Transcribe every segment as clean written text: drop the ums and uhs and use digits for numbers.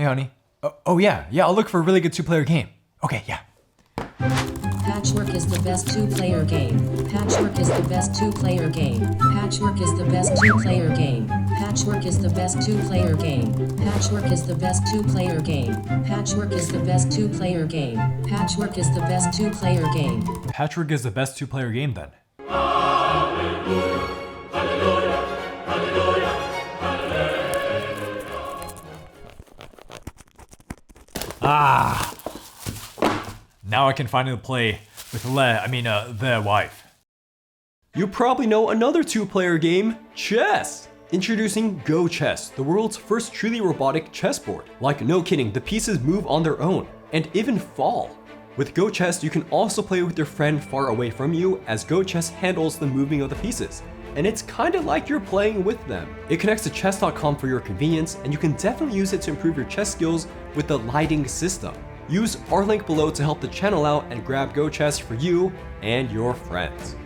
Hey, honey. Oh yeah, I'll look for a really good two-player game. Okay, yeah. Patchwork is the best two-player game. Patchwork is the best two-player game. Patchwork is the best two-player game. Patchwork is the best two-player game. Patchwork is the best two-player game. Patchwork is the best two-player game. Patchwork is the best two-player game. Patchwork is the best two-player game then. Ah! Now I can finally play with the wife. You probably know another two-player game, chess! Introducing GoChess, the world's first truly robotic chessboard. Like, no kidding, the pieces move on their own, and even fall. With GoChess, you can also play with your friend far away from you, as GoChess handles the moving of the pieces. And it's kinda like you're playing with them. It connects to chess.com for your convenience, and you can definitely use it to improve your chess skills with the lighting system. Use our link below to help the channel out and grab GoChess for you and your friends.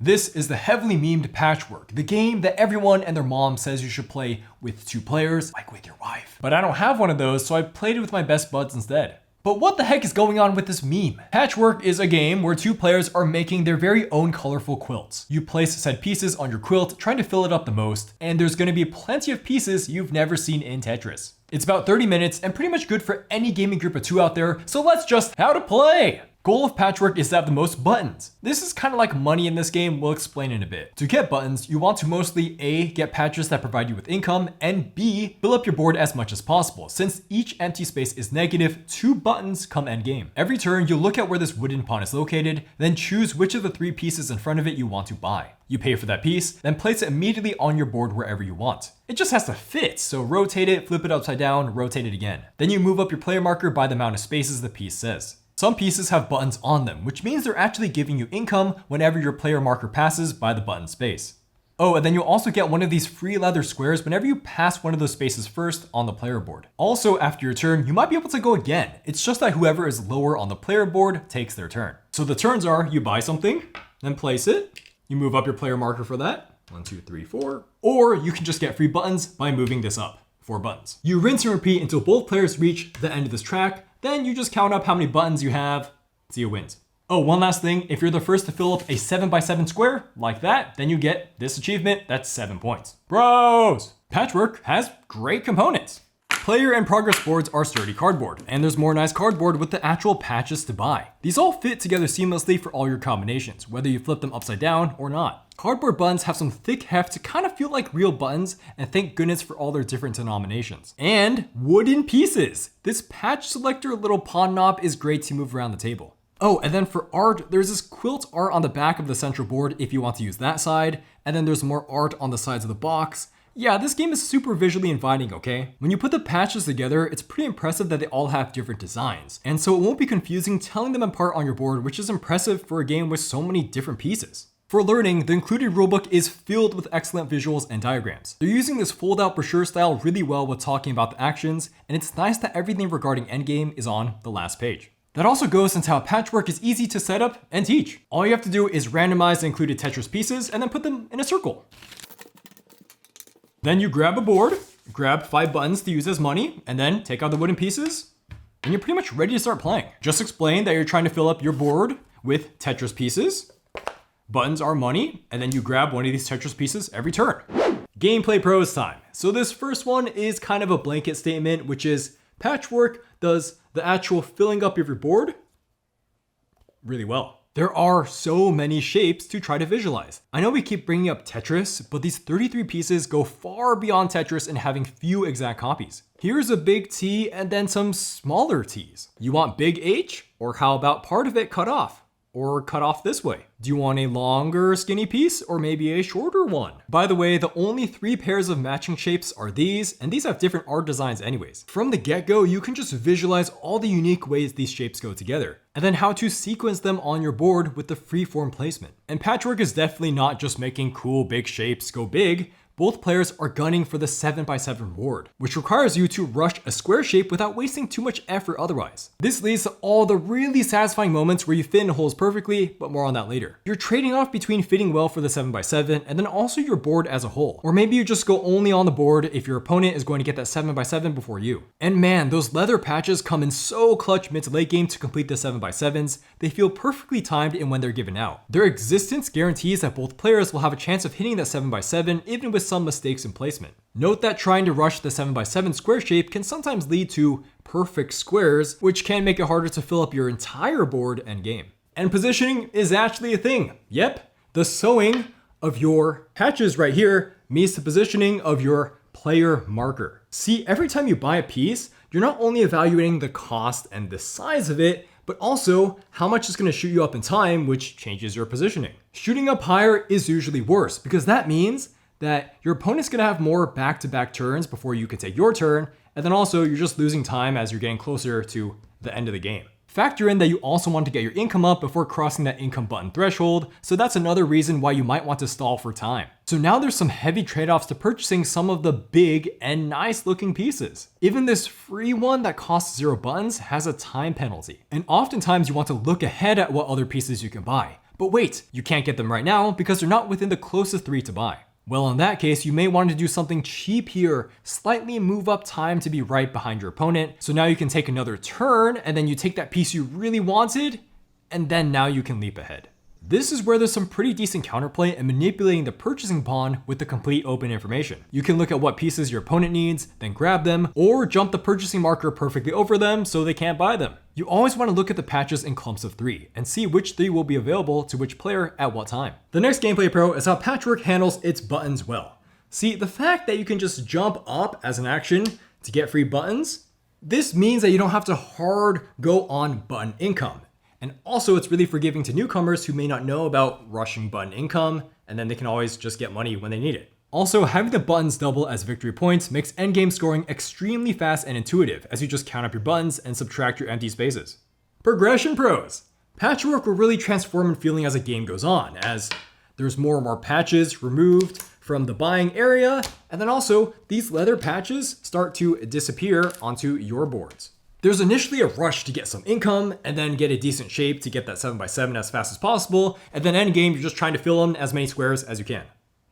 This is the heavily memed Patchwork, the game that everyone and their mom says you should play with two players, like with your wife. But I don't have one of those, so I played it with my best buds instead. But what the heck is going on with this meme? Patchwork is a game where two players are making their very own colorful quilts. You place said pieces on your quilt, trying to fill it up the most, and there's going to be plenty of pieces you've never seen in Tetris. It's about 30 minutes and pretty much good for any gaming group of two out there, so let's just how to play! Goal of Patchwork is to have the most buttons. This is kind of like money in this game, we'll explain in a bit. To get buttons, you want to mostly A, get patches that provide you with income, and B, fill up your board as much as possible. Since each empty space is negative, 2 buttons come endgame. Every turn, you'll look at where this wooden pawn is located, then choose which of the 3 pieces in front of it you want to buy. You pay for that piece, then place it immediately on your board wherever you want. It just has to fit, so rotate it, flip it upside down, rotate it again. Then you move up your player marker by the amount of spaces the piece says. Some pieces have buttons on them, which means they're actually giving you income whenever your player marker passes by the button space. Oh, and then you'll also get one of these free leather squares whenever you pass one of those spaces first on the player board. Also, after your turn, you might be able to go again. It's just that whoever is lower on the player board takes their turn. So the turns are, you buy something, then place it, you move up your player marker for that, 1, 2, 3, 4, or you can just get free buttons by moving this up, 4 buttons. You rinse and repeat until both players reach the end of this track, then you just count up how many buttons you have, see who wins. Oh, one last thing, if you're the first to fill up a 7x7 square, like that, then you get this achievement, that's 7 points. Bros! Patchwork has great components. Player and progress boards are sturdy cardboard, and there's more nice cardboard with the actual patches to buy. These all fit together seamlessly for all your combinations, whether you flip them upside down or not. Cardboard buttons have some thick heft to kind of feel like real buttons, and thank goodness for all their different denominations. And wooden pieces! This patch selector little pawn knob is great to move around the table. Oh, and then for art, there's this quilt art on the back of the central board if you want to use that side, and then there's more art on the sides of the box. Yeah, this game is super visually inviting, okay? When you put the patches together, it's pretty impressive that they all have different designs, and so it won't be confusing telling them apart on your board, which is impressive for a game with so many different pieces. For learning, the included rulebook is filled with excellent visuals and diagrams. They're using this fold-out brochure style really well with talking about the actions, and it's nice that everything regarding endgame is on the last page. That also goes into how Patchwork is easy to set up and teach. All you have to do is randomize the included Tetris pieces and then put them in a circle. Then you grab a board, grab 5 buttons to use as money, and then take out the wooden pieces, and you're pretty much ready to start playing. Just explain that you're trying to fill up your board with Tetris pieces. Buttons are money, and then you grab one of these Tetris pieces every turn. Gameplay pros time. So this first one is kind of a blanket statement, which is Patchwork does the actual filling up of your board really well. There are so many shapes to try to visualize. I know we keep bringing up Tetris, but these 33 pieces go far beyond Tetris in having few exact copies. Here's a big T and then some smaller T's. You want big H? Or how about part of it cut off? Or cut off this way? Do you want a longer skinny piece or maybe a shorter one? By the way, the only 3 pairs of matching shapes are these, and these have different art designs anyways. From the get-go, you can just visualize all the unique ways these shapes go together, and then how to sequence them on your board with the freeform placement. And Patchwork is definitely not just making cool big shapes go big, Both players are gunning for the 7x7 reward, which requires you to rush a square shape without wasting too much effort otherwise. This leads to all the really satisfying moments where you fit in holes perfectly, but more on that later. You're trading off between fitting well for the 7x7 and then also your board as a whole. Or maybe you just go only on the board if your opponent is going to get that 7x7 before you. And man, those leather patches come in so clutch mid to late game to complete the 7x7s. They feel perfectly timed in when they're given out. Their existence guarantees that both players will have a chance of hitting that 7x7 even with some mistakes in placement. Note that trying to rush the 7x7 square shape can sometimes lead to perfect squares, which can make it harder to fill up your entire board and game. And positioning is actually a thing. Yep, the sewing of your patches right here means the positioning of your player marker. See, every time you buy a piece, you're not only evaluating the cost and the size of it, but also how much it's going to shoot you up in time, which changes your positioning. Shooting up higher is usually worse because that means that your opponent's going to have more back-to-back turns before you can take your turn, and then also you're just losing time as you're getting closer to the end of the game. Factor in that you also want to get your income up before crossing that income button threshold, so that's another reason why you might want to stall for time. So now there's some heavy trade-offs to purchasing some of the big and nice looking pieces. Even this free one that costs 0 buttons has a time penalty. And oftentimes you want to look ahead at what other pieces you can buy. But wait, you can't get them right now because they're not within the closest 3 to buy. Well, in that case, you may want to do something cheap here, slightly move up time to be right behind your opponent. So now you can take another turn and then you take that piece you really wanted, and then now you can leap ahead. This is where there's some pretty decent counterplay in manipulating the purchasing pawn with the complete open information. You can look at what pieces your opponent needs, then grab them, or jump the purchasing marker perfectly over them so they can't buy them. You always want to look at the patches in clumps of 3 and see which 3 will be available to which player at what time. The next gameplay pro is how Patchwork handles its buttons well. See, the fact that you can just jump up as an action to get free buttons, this means that you don't have to hard go on button income. And also it's really forgiving to newcomers who may not know about rushing button income, and then they can always just get money when they need it. Also, having the buttons double as victory points makes endgame scoring extremely fast and intuitive as you just count up your buttons and subtract your empty spaces. Progression pros. Patchwork will really transform in feeling as the game goes on, as there's more and more patches removed from the buying area, and then also these leather patches start to disappear onto your boards. There's initially a rush to get some income and then get a decent shape to get that 7x7 as fast as possible, and then endgame you're just trying to fill in as many squares as you can.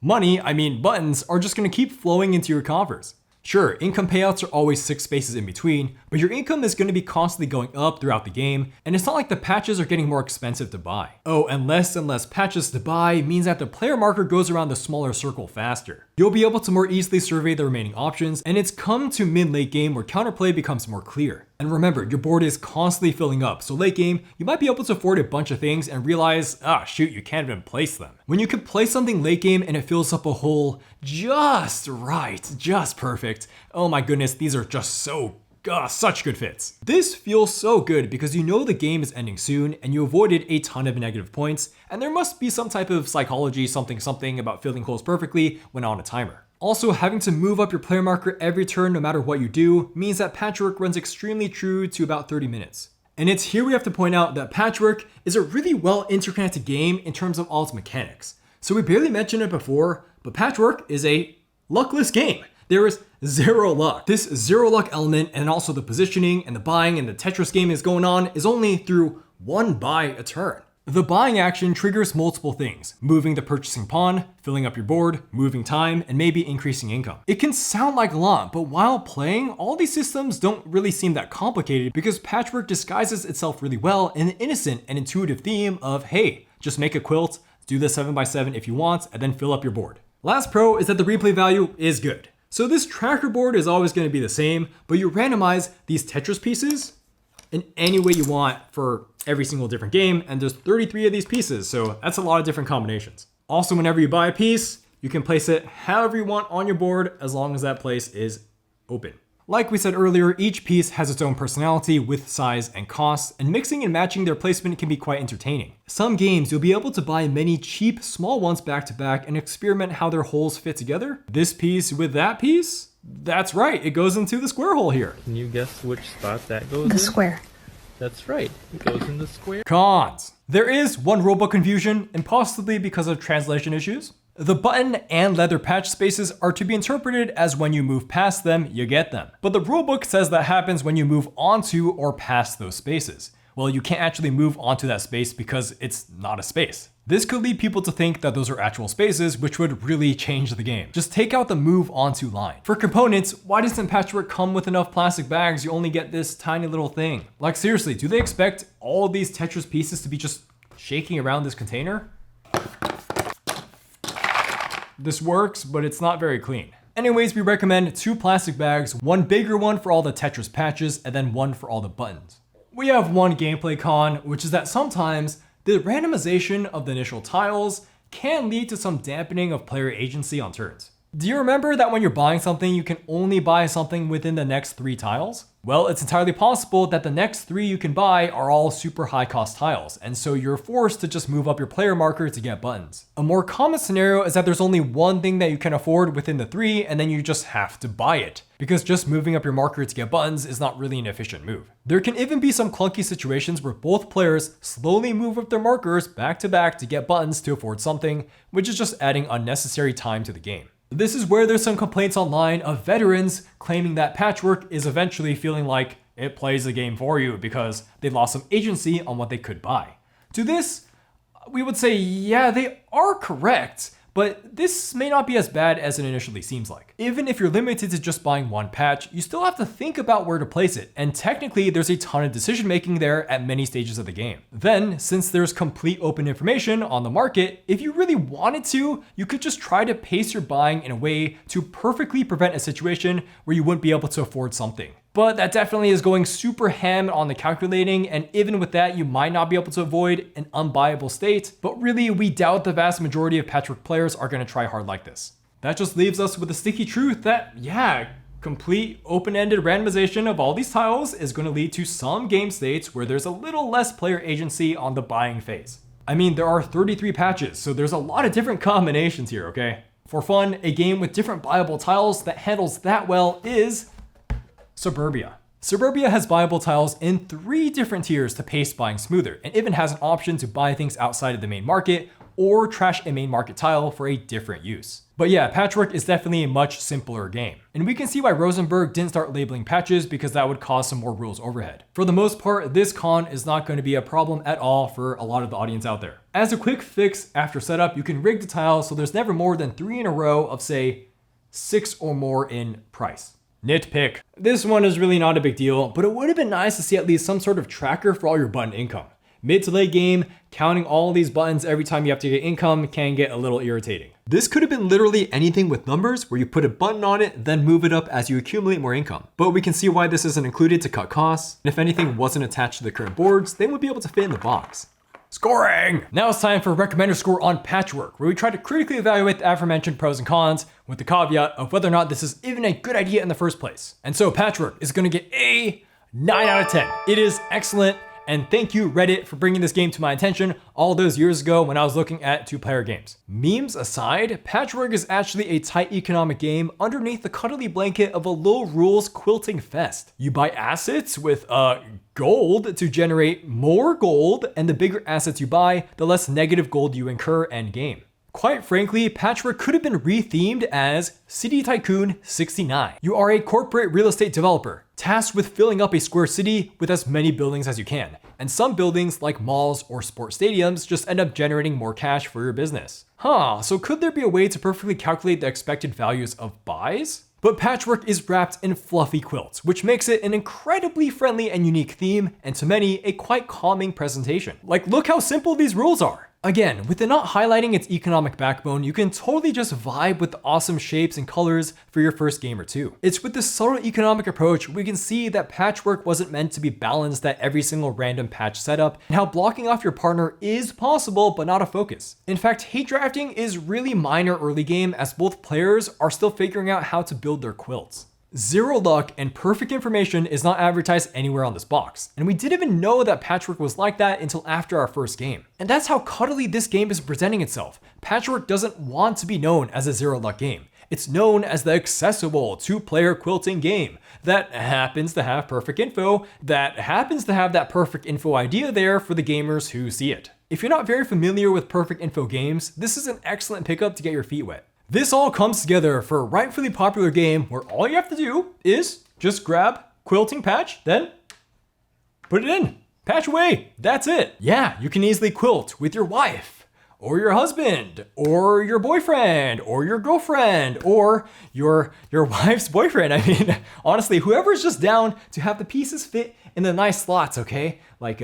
Money, I mean buttons, are just going to keep flowing into your coffers. Sure, income payouts are always 6 spaces in between, but your income is going to be constantly going up throughout the game, and it's not like the patches are getting more expensive to buy. Oh, and less patches to buy means that the player marker goes around the smaller circle faster. You'll be able to more easily survey the remaining options, and it's come to mid-late game where counterplay becomes more clear. And remember, your board is constantly filling up, so late game, you might be able to afford a bunch of things and realize, shoot, you can't even place them. When you can place something late game and it fills up a hole just right, just perfect, oh my goodness, these are just so such good fits. This feels so good because you know the game is ending soon and you avoided a ton of negative points, and there must be some type of psychology something about filling holes perfectly when on a timer. Also, having to move up your player marker every turn no matter what you do means that Patchwork runs extremely true to about 30 minutes. And it's here we have to point out that Patchwork is a really well interconnected game in terms of all its mechanics. So we barely mentioned it before, but Patchwork is a luckless game. There is 0 luck. This 0 luck element and also the positioning and the buying and the Tetris game is going on is only through 1 buy a turn. The buying action triggers multiple things: moving the purchasing pawn, filling up your board, moving time, and maybe increasing income. It can sound like a lot, but while playing, all these systems don't really seem that complicated because Patchwork disguises itself really well in the innocent and intuitive theme of, hey, just make a quilt, do the 7x7 if you want, and then fill up your board. Last pro is that the replay value is good. So this tracker board is always going to be the same, but you randomize these Tetris pieces in any way you want for every single different game, and there's 33 of these pieces, so that's a lot of different combinations. Also, whenever you buy a piece, you can place it however you want on your board as long as that place is open. Like we said earlier, each piece has its own personality with size and cost, and mixing and matching their placement can be quite entertaining. Some games you'll be able to buy many cheap, small ones back to back and experiment how their holes fit together. This piece with that piece? That's right, it goes into the square hole here. Can you guess which spot that goes in? The square. That's right, it goes in the square. Cons. There is one rulebook confusion, and possibly because of translation issues. The button and leather patch spaces are to be interpreted as when you move past them, you get them. But the rulebook says that happens when you move onto or past those spaces. Well, you can't actually move onto that space because it's not a space. This could lead people to think that those are actual spaces, which would really change the game. Just take out the move onto line. For components, why doesn't Patchwork come with enough plastic bags? You only get this tiny little thing. Like seriously, do they expect all of these Tetris pieces to be just shaking around this container? This works, but it's not very clean. Anyways, we recommend 2 plastic bags, one bigger one for all the Tetris patches, and then one for all the buttons. We have one gameplay con, which is that sometimes the randomization of the initial tiles can lead to some dampening of player agency on turns. Do you remember that when you're buying something, you can only buy something within the next 3 tiles? Well, it's entirely possible that the next 3 you can buy are all super high cost tiles, and so you're forced to just move up your player marker to get buttons. A more common scenario is that there's only one thing that you can afford within the 3, and then you just have to buy it, because just moving up your marker to get buttons is not really an efficient move. There can even be some clunky situations where both players slowly move up their markers back to get buttons to afford something, which is just adding unnecessary time to the game. This is where there's some complaints online of veterans claiming that Patchwork is eventually feeling like it plays the game for you because they lost some agency on what they could buy. To this, we would say, yeah, they are correct, but this may not be as bad as it initially seems like. Even if you're limited to just buying one patch, you still have to think about where to place it, and technically there's a ton of decision making there at many stages of the game. Then, since there's complete open information on the market, if you really wanted to, you could just try to pace your buying in a way to perfectly prevent a situation where you wouldn't be able to afford something. But that definitely is going super ham on the calculating, and even with that, you might not be able to avoid an unbuyable state, but really, we doubt the vast majority of Patchwork players are going to try hard like this. That just leaves us with the sticky truth that, yeah, complete open-ended randomization of all these tiles is going to lead to some game states where there's a little less player agency on the buying phase. I mean, there are 33 patches, so there's a lot of different combinations here, okay? For fun, a game with different buyable tiles that handles that well is Suburbia. Suburbia has buyable tiles in 3 different tiers to pace buying smoother, and even has an option to buy things outside of the main market or trash a main market tile for a different use. But yeah, Patchwork is definitely a much simpler game. And we can see why Rosenberg didn't start labeling patches because that would cause some more rules overhead. For the most part, this con is not going to be a problem at all for a lot of the audience out there. As a quick fix after setup, you can rig the tiles so there's never more than 3 in a row of say 6 or more in price. Nitpick. This one is really not a big deal, but it would have been nice to see at least some sort of tracker for all your button income. Mid to late game, counting all these buttons every time you have to get income can get a little irritating. This could have been literally anything with numbers where you put a button on it, then move it up as you accumulate more income. But we can see why this isn't included to cut costs. And if anything wasn't attached to the current boards, they would be able to fit in the box. Scoring! Now it's time for recommender score on Patchwork, where we try to critically evaluate the aforementioned pros and cons with the caveat of whether or not this is even a good idea in the first place. And so Patchwork is going to get a 9 out of 10. It is excellent. And thank you, Reddit, for bringing this game to my attention all those years ago when I was looking at 2-player games. Memes aside, Patchwork is actually a tight economic game underneath the cuddly blanket of a low rules quilting fest. You buy assets with gold to generate more gold, and the bigger assets you buy, the less negative gold you incur end game. Quite frankly, Patchwork could have been rethemed as City Tycoon 69. You are a corporate real estate developer, tasked with filling up a square city with as many buildings as you can. And some buildings, like malls or sports stadiums, just end up generating more cash for your business. So could there be a way to perfectly calculate the expected values of buys? But Patchwork is wrapped in fluffy quilts, which makes it an incredibly friendly and unique theme, and to many, a quite calming presentation. Like, look how simple these rules are. Again, with it not highlighting its economic backbone, you can totally just vibe with the awesome shapes and colors for your first game or two. It's with this subtle economic approach we can see that Patchwork wasn't meant to be balanced at every single random patch setup, and how blocking off your partner is possible but not a focus. In fact, hate drafting is really minor early game as both players are still figuring out how to build their quilts. Zero luck and perfect information is not advertised anywhere on this box, and we didn't even know that Patchwork was like that until after our first game. And that's how cuddly this game is presenting itself. Patchwork doesn't want to be known as a zero luck game. It's known as the accessible 2-player quilting game that happens to have perfect info, that happens to have that perfect info idea there for the gamers who see it. If you're not very familiar with Perfect Info games, this is an excellent pickup to get your feet wet. This all comes together for a rightfully popular game where all you have to do is just grab quilting patch, then put it in, patch away, that's it. Yeah, you can easily quilt with your wife, or your husband, or your boyfriend, or your girlfriend, or your wife's boyfriend. I mean, honestly, whoever's just down to have the pieces fit in the nice slots, okay? Like,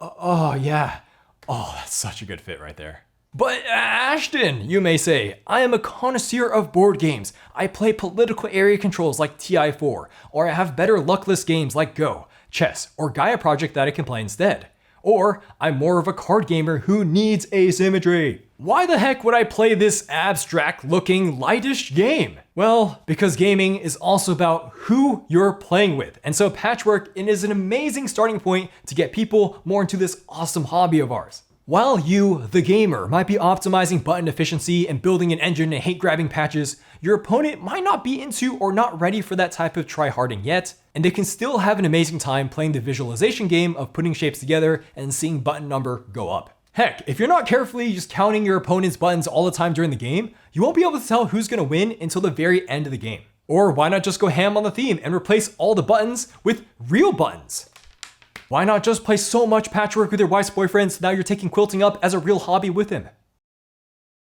oh yeah, oh, that's such a good fit right there. But Ashton, you may say, I am a connoisseur of board games. I play political area controls like TI4, or I have better luckless games like Go, Chess, or Gaia Project that I can play instead. Or I'm more of a card gamer who needs asymmetry. Why the heck would I play this abstract looking lightish game? Well, because gaming is also about who you're playing with. And so Patchwork is an amazing starting point to get people more into this awesome hobby of ours. While you, the gamer, might be optimizing button efficiency and building an engine and hate grabbing patches, your opponent might not be into or not ready for that type of try-harding yet, and they can still have an amazing time playing the visualization game of putting shapes together and seeing button number go up. Heck, if you're not carefully just counting your opponent's buttons all the time during the game, you won't be able to tell who's gonna win until the very end of the game. Or why not just go ham on the theme and replace all the buttons with real buttons? Why not just play so much Patchwork with your wife's boyfriend so now you're taking quilting up as a real hobby with him?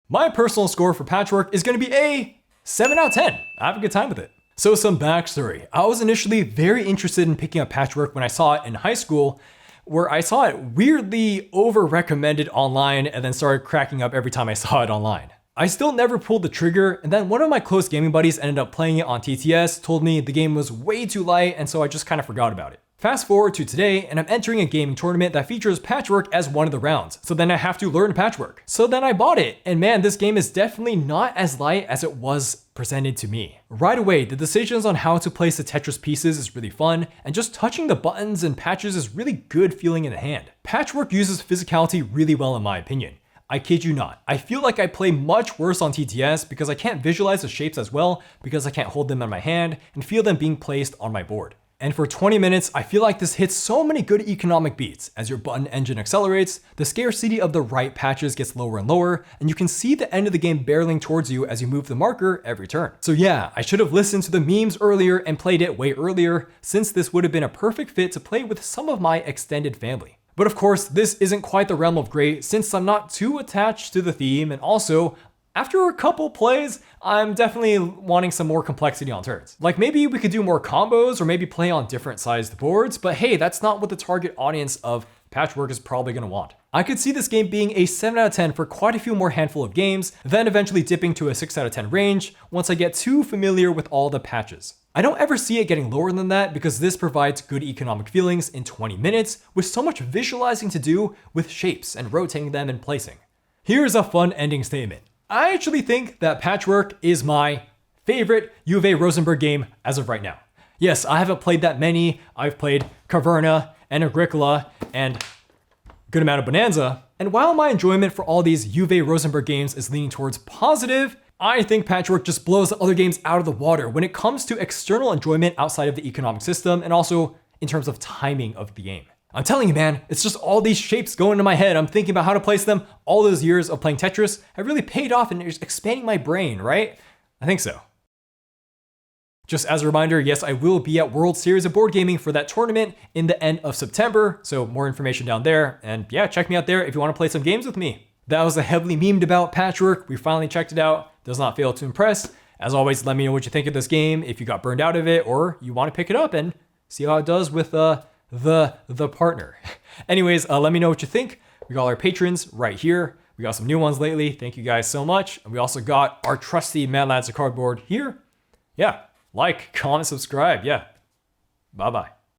My personal score for Patchwork is gonna be a 7 out of 10. I have a good time with it. So some backstory. I was initially very interested in picking up Patchwork when I saw it in high school, where I saw it weirdly over-recommended online and then started cracking up every time I saw it online. I still never pulled the trigger, and then one of my close gaming buddies ended up playing it on TTS, told me the game was way too light, and so I just kind of forgot about it. Fast forward to today, and I'm entering a gaming tournament that features Patchwork as one of the rounds, so then I have to learn Patchwork. So then I bought it, and man, this game is definitely not as light as it was presented to me. Right away, the decisions on how to place the Tetris pieces is really fun, and just touching the buttons and patches is really good feeling in the hand. Patchwork uses physicality really well in my opinion. I kid you not. I feel like I play much worse on TTS because I can't visualize the shapes as well because I can't hold them in my hand and feel them being placed on my board. And for 20 minutes, I feel like this hits so many good economic beats. As your button engine accelerates, the scarcity of the right patches gets lower and lower, and you can see the end of the game barreling towards you as you move the marker every turn. So yeah, I should have listened to the memes earlier and played it way earlier, since this would have been a perfect fit to play with some of my extended family. But of course, this isn't quite the realm of great since I'm not too attached to the theme, and also, after a couple plays, I'm definitely wanting some more complexity on turns. Like maybe we could do more combos or maybe play on different sized boards, but hey, that's not what the target audience of Patchwork is probably gonna want. I could see this game being a 7 out of 10 for quite a few more handful of games, then eventually dipping to a 6 out of 10 range once I get too familiar with all the patches. I don't ever see it getting lower than that because this provides good economic feelings in 20 minutes with so much visualizing to do with shapes and rotating them and placing. Here's a fun ending statement. I actually think that Patchwork is my favorite U of A Rosenberg game as of right now. Yes, I haven't played that many. I've played Caverna and Agricola and a good amount of Bonanza. And while my enjoyment for all these U of A Rosenberg games is leaning towards positive, I think Patchwork just blows the other games out of the water when it comes to external enjoyment outside of the economic system and also in terms of timing of the game. I'm telling you, man, it's just all these shapes going into my head. I'm thinking about how to place them. All those years of playing Tetris have really paid off and it's expanding my brain, right? I think so. Just as a reminder, yes, I will be at World Series of Board Gaming for that tournament in the end of September. So more information down there. And yeah, check me out there if you want to play some games with me. That was a heavily memed about Patchwork. We finally checked it out. Does not fail to impress. As always, let me know what you think of this game, if you got burned out of it, or you want to pick it up and see how it does with the partner. Anyways, let me know what you think. We got our patrons right here. We got some new ones lately. Thank you guys so much. And we also got our trusty Mad Lads of Cardboard here. Yeah, like, comment, subscribe. Yeah. Bye-bye.